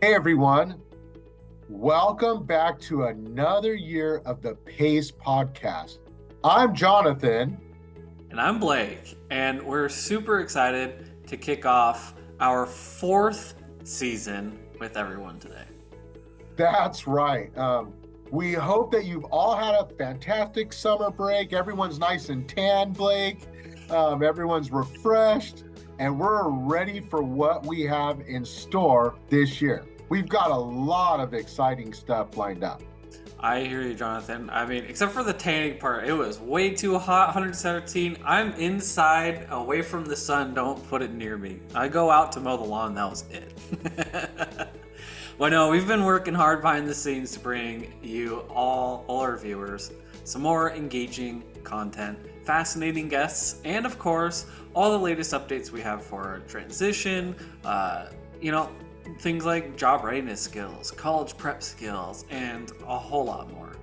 Hey everyone, welcome back to another year of the PACE podcast. I'm Jonathan. And I'm Blake, and we're super excited to kick off our fourth season with everyone today. That's right. We hope that you've all had a fantastic summer break. Everyone's nice and tan, Blake. Everyone's refreshed, and we're ready for what we have in store this year. We've got a lot of exciting stuff lined up. I hear you, Jonathan. I mean, except for the tanning part, it was way too hot, 117. I'm inside, away from the sun. Don't put it near me. I go out to mow the lawn. That was it. Well, no, we've been working hard behind the scenes to bring you all our viewers, some more engaging content, fascinating guests, and of course, all the latest updates we have for transition, things like job readiness skills, college prep skills, and a whole lot more.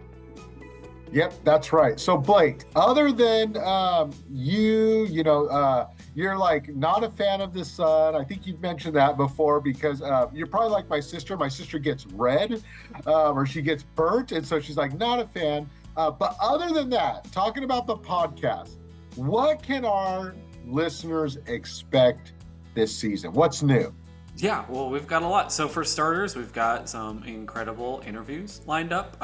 Yep, that's right. So Blake, other than you're like not a fan of the sun. I think you've mentioned that before because you're probably like my sister. My sister gets red or she gets burnt. And so she's like, not a fan. But other than that, talking about the podcast, what can our listeners expect this season? What's new? Yeah, well, we've got a lot. So for starters, we've got some incredible interviews lined up,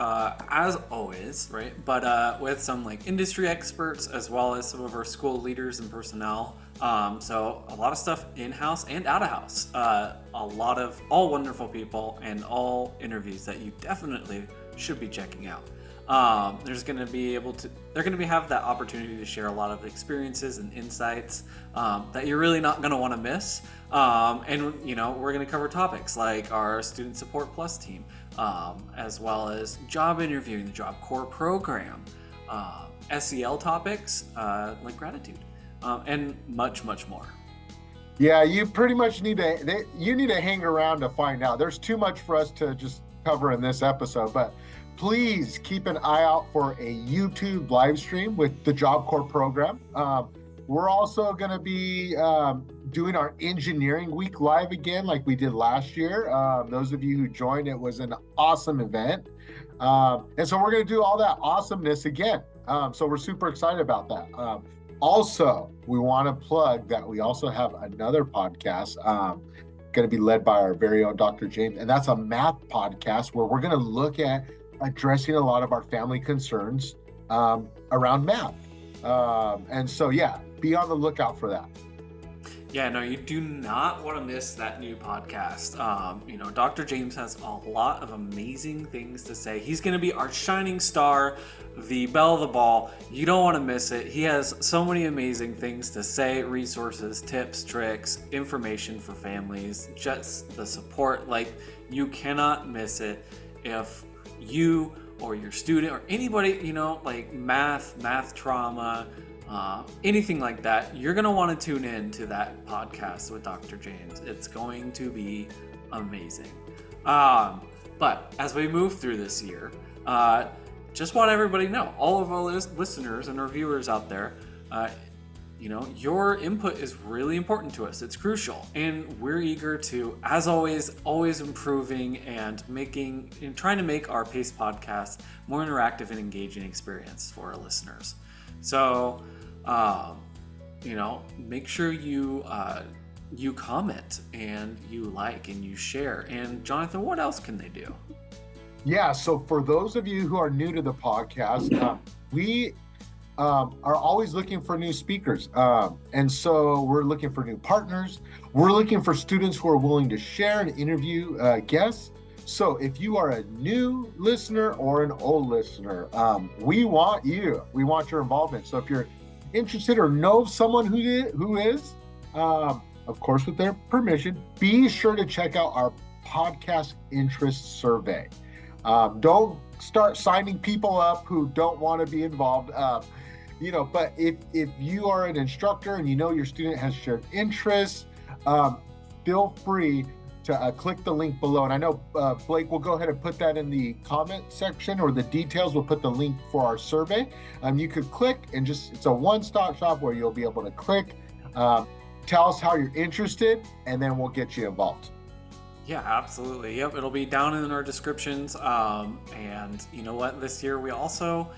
as always, right? But with some like industry experts as well as some of our school leaders and personnel. So a lot of stuff in-house and out-of-house. A lot of all wonderful people and all interviews that you definitely should be checking out. They're going to have that opportunity to share a lot of experiences and insights that you're really not going to want to miss. We're going to cover topics like our Student Support Plus team, as well as job interviewing, the Job Corps program, SEL topics like gratitude, and much, much more. Yeah, you pretty much need to hang around to find out. There's too much for us to just cover in this episode, but please keep an eye out for a YouTube live stream with the Job Corps program. We're also going to be doing our Engineering Week live again like we did last year. Those of you who joined, it was an awesome event. And so we're going to do all that awesomeness again. So we're super excited about that. Also, we want to plug that we also have another podcast going to be led by our very own Dr. James. And that's a math podcast where we're going to look at addressing a lot of our family concerns around math. And so, yeah, be on the lookout for that. Yeah, no, you do not want to miss that new podcast. Dr. James has a lot of amazing things to say. He's going to be our shining star, the belle of the ball. You don't want to miss it. He has so many amazing things to say, resources, tips, tricks, information for families, just the support. Like, you cannot miss it. If you or your student or anybody, like math trauma, anything like that, you're going to want to tune in to that podcast with Dr. James. It's going to be amazing. But as we move through this year, just want everybody to know, all of our listeners and our viewers out there, your input is really important to us. It's crucial. And we're eager to, as always improving and trying to make our PACE podcast more interactive and engaging experience for our listeners. So, make sure you comment and you like and you share. And Jonathan, what else can they do? Yeah, so for those of you who are new to the podcast, we are always looking for new speakers. And so we're looking for new partners. We're looking for students who are willing to share and interview guests. So if you are a new listener or an old listener, we want you. We want your involvement. So if you're interested or know someone who is, of course, with their permission, be sure to check out our podcast interest survey. Don't start signing people up who don't want to be involved. But if you are an instructor and your student has shared interests, feel free to click the link below. And I know Blake will go ahead and put that in the comment section, or the details. We'll put the link for our survey. You could click and it's a one-stop shop where you'll be able to click, tell us how you're interested, and then we'll get you involved. Yeah, absolutely. Yep, it'll be down in our descriptions. And you know what? This year we also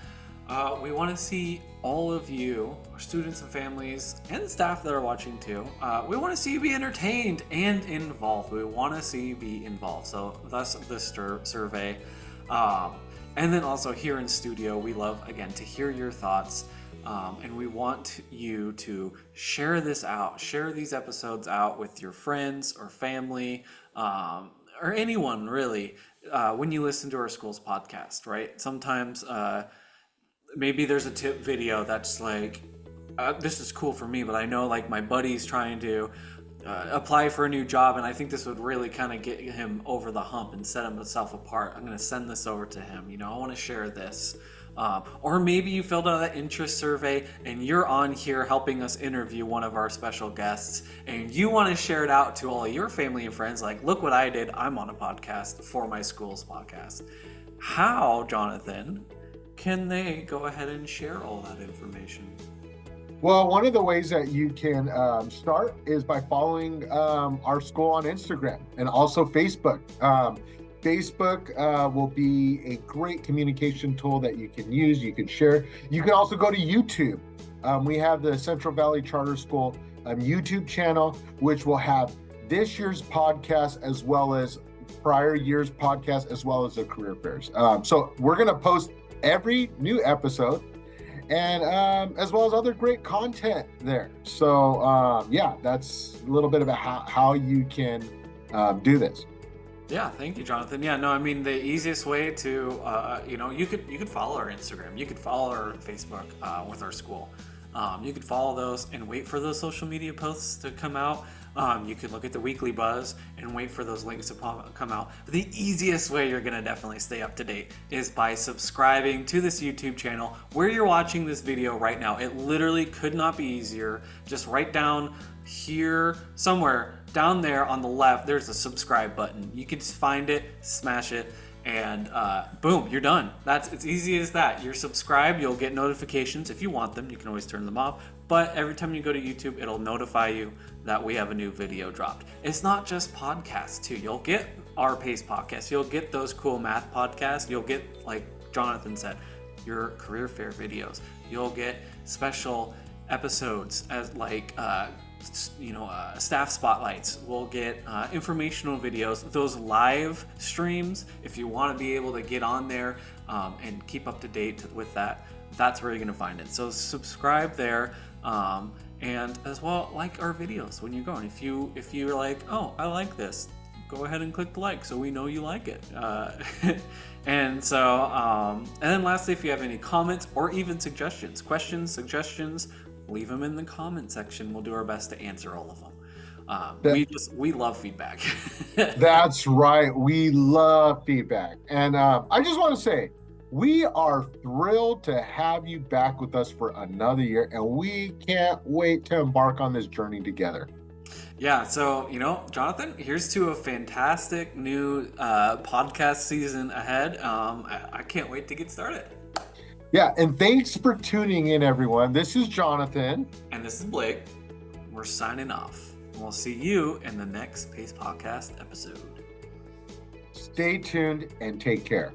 we want to see all of you, our students and families, and the staff that are watching too. We want to see you be entertained and involved. We want to see you be involved. So thus this survey. And then also here in studio, we love again to hear your thoughts. And we want you to share this out, share these episodes out with your friends or family, or anyone really, when you listen to our school's podcast, right? Sometimes maybe there's a tip video that's like, this is cool for me, but I know like my buddy's trying to apply for a new job, and I think this would really kind of get him over the hump and set himself apart. I'm going to send this over to him. I want to share this. Or maybe you filled out that interest survey and you're on here helping us interview one of our special guests, and you want to share it out to all of your family and friends. Like, look what I did. I'm on a podcast for my school's podcast. How, Jonathan, can they go ahead and share all that information? Well, one of the ways that you can start is by following our school on Instagram and also Facebook. Facebook will be a great communication tool that you can use. You can share. You can also go to YouTube. We have the Central Valley Charter School YouTube channel, which will have this year's podcast as well as prior year's podcast, as well as the career fairs. So we're going to post every new episode, and as well as other great content there. So yeah, that's a little bit about how you can do this. Yeah, thank you, Jonathan. Yeah, no, I mean the easiest way to, you could follow our Instagram, you could follow our Facebook with our school. You could follow those and wait for those social media posts to come out. You could look at the weekly buzz and wait for those links to come out. But the easiest way you're going to definitely stay up to date is by subscribing to this YouTube channel where you're watching this video right now. It literally could not be easier. Just right down here, somewhere down there on the left, there's a subscribe button. You can find it, smash it, and boom, you're done. It's easy as that. You're subscribed, you'll get notifications. If you want them, you can always turn them off, but every time you go to YouTube, it'll notify you that we have a new video dropped. It's not just podcasts too. You'll get our PACE podcast, you'll get those cool math podcasts, you'll get, like Jonathan said, your career fair videos, you'll get special episodes as like staff spotlights. We'll get informational videos, those live streams. If you want to be able to get on there and keep up to date with that, that's where you're going to find it. So subscribe there, and as well, like our videos when you go. And if you're like, oh, I like this, go ahead and click the like so we know you like it. And then lastly, if you have any comments or even suggestions, questions, suggestions, leave them in the comment section. We'll do our best to answer all of them. We love feedback. That's right. We love feedback. And I just want to say, we are thrilled to have you back with us for another year, and we can't wait to embark on this journey together. Yeah, so, Jonathan, here's to a fantastic new podcast season ahead. I can't wait to get started. Yeah, and thanks for tuning in, everyone. This is Jonathan. And this is Blake. We're signing off. We'll see you in the next PACE Podcast episode. Stay tuned and take care.